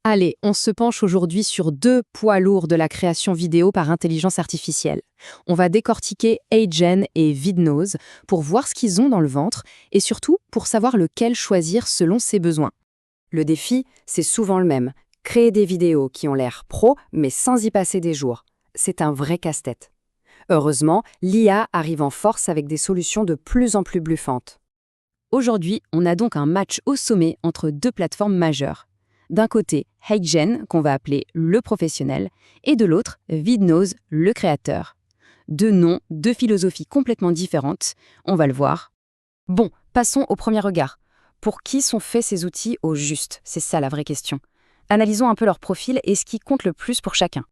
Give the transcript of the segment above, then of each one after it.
Allez, on se penche aujourd'hui sur deux poids lourds de la création vidéo par intelligence artificielle. On va décortiquer HeyGen et Vidnose pour voir ce qu'ils ont dans le ventre et surtout pour savoir lequel choisir selon ses besoins. Le défi, c'est souvent le même. Créer des vidéos qui ont l'air pro, mais sans y passer des jours. C'est un vrai casse-tête. Heureusement, l'IA arrive en force avec des solutions de plus en plus bluffantes. Aujourd'hui, on a donc un match au sommet entre deux plateformes majeures. D'un côté, HeyGen, qu'on va appeler le professionnel, et de l'autre, Vidnose, le créateur. Deux noms, deux philosophies complètement différentes, on va le voir. Bon, passons au premier regard. Pour qui sont faits ces outils au juste? C'est ça la vraie question. Analysons un peu leur profil et ce qui compte le plus pour chacun.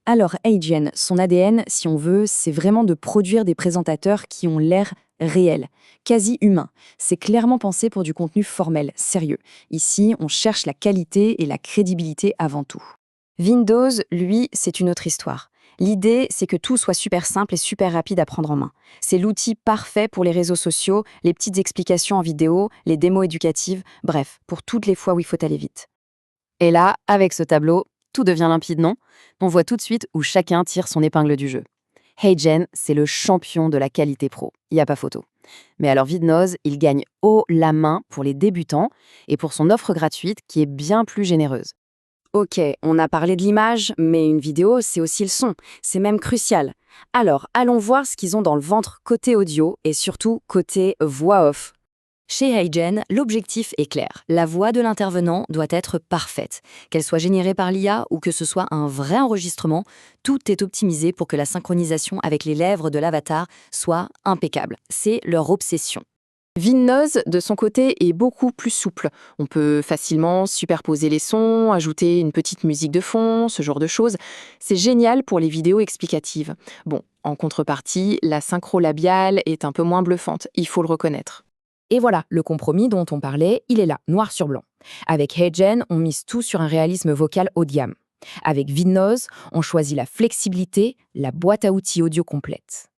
Alors, HeyGen, son ADN, si on veut, c'est vraiment de produire des présentateurs qui ont l'air réels, quasi humains. C'est clairement pensé pour du contenu formel, sérieux. Ici, on cherche la qualité et la crédibilité avant tout. Windows, lui, c'est une autre histoire. L'idée, c'est que tout soit super simple et super rapide à prendre en main. C'est l'outil parfait pour les réseaux sociaux, les petites explications en vidéo, les démos éducatives, bref, pour toutes les fois où il faut aller vite. Et là, avec ce tableau, tout devient limpide, non? On voit tout de suite où chacun tire son épingle du jeu. HeyGen, c'est le champion de la qualité pro, il n'y a pas photo. Mais alors Vidnose, il gagne haut la main pour les débutants et pour son offre gratuite qui est bien plus généreuse. Ok, on a parlé de l'image, mais une vidéo, c'est aussi le son. C'est même crucial. Alors, allons voir ce qu'ils ont dans le ventre côté audio et surtout côté voix off. Chez HeyGen, l'objectif est clair. La voix de l'intervenant doit être parfaite. Qu'elle soit générée par l'IA ou que ce soit un vrai enregistrement, tout est optimisé pour que la synchronisation avec les lèvres de l'avatar soit impeccable. C'est leur obsession. Vidnose, de son côté, est beaucoup plus souple. On peut facilement superposer les sons, ajouter une petite musique de fond, ce genre de choses. C'est génial pour les vidéos explicatives. Bon, en contrepartie, la synchro labiale est un peu moins bluffante, il faut le reconnaître. Et voilà, le compromis dont on parlait, il est là, noir sur blanc. Avec HeyGen, on mise tout sur un réalisme vocal haut de gamme. Avec Vidnose, on choisit la flexibilité, la boîte à outils audio complète.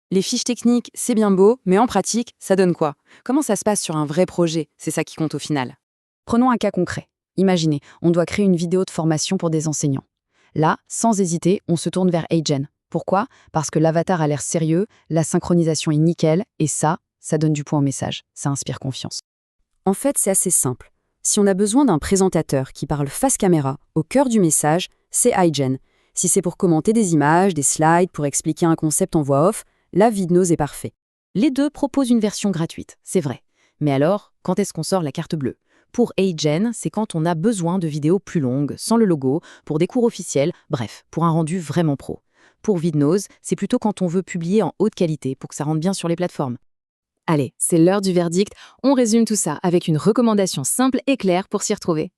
Les fiches techniques, c'est bien beau, mais en pratique, ça donne quoi? Comment ça se passe sur un vrai projet? C'est ça qui compte au final. Prenons un cas concret. Imaginez, on doit créer une vidéo de formation pour des enseignants. Là, sans hésiter, on se tourne vers HeyGen. Pourquoi? Parce que l'avatar a l'air sérieux, la synchronisation est nickel, et ça donne du poids au message, ça inspire confiance. En fait, c'est assez simple. Si on a besoin d'un présentateur qui parle face caméra, au cœur du message, c'est HeyGen. Si c'est pour commenter des images, des slides, pour expliquer un concept en voix off, là, Vidnose est parfait. Les deux proposent une version gratuite, c'est vrai. Mais alors, quand est-ce qu'on sort la carte bleue? Pour HeyGen, c'est quand on a besoin de vidéos plus longues, sans le logo, pour des cours officiels, bref, pour un rendu vraiment pro. Pour Vidnose, c'est plutôt quand on veut publier en haute qualité pour que ça rentre bien sur les plateformes. Allez, c'est l'heure du verdict. On résume tout ça avec une recommandation simple et claire pour s'y retrouver.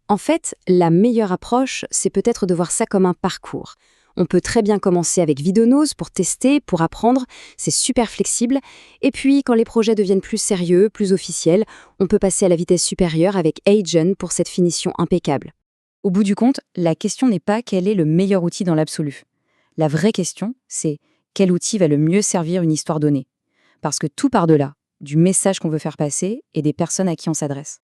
En fait, la meilleure approche, c'est peut-être de voir ça comme un parcours. On peut très bien commencer avec Vidnose pour tester, pour apprendre, c'est super flexible. Et puis, quand les projets deviennent plus sérieux, plus officiels, on peut passer à la vitesse supérieure avec HeyGen pour cette finition impeccable. Au bout du compte, la question n'est pas quel est le meilleur outil dans l'absolu. La vraie question, c'est quel outil va le mieux servir une histoire donnée. Parce que tout part de là, du message qu'on veut faire passer et des personnes à qui on s'adresse.